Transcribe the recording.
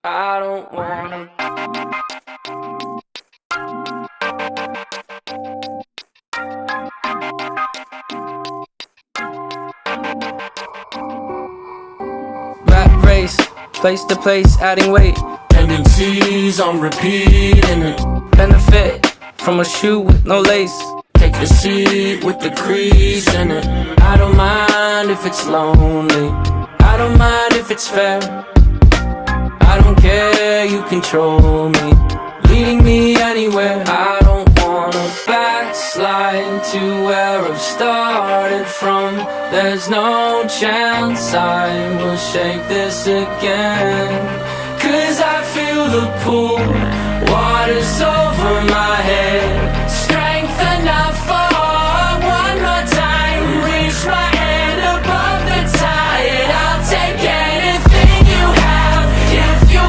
I don't wanna. Rat race, place to place, adding weight. Tendencies on repeat and it Benefit from a shoe with no lace. take the seat with the crease in it. I don't mind if it's lonely, I don't mind if it's fair. I don't care, you control me, leading me anywhere. I don't wanna backslide to where I've started from. There's no chance I will shake this again. 'Cause I feel the pull, water's so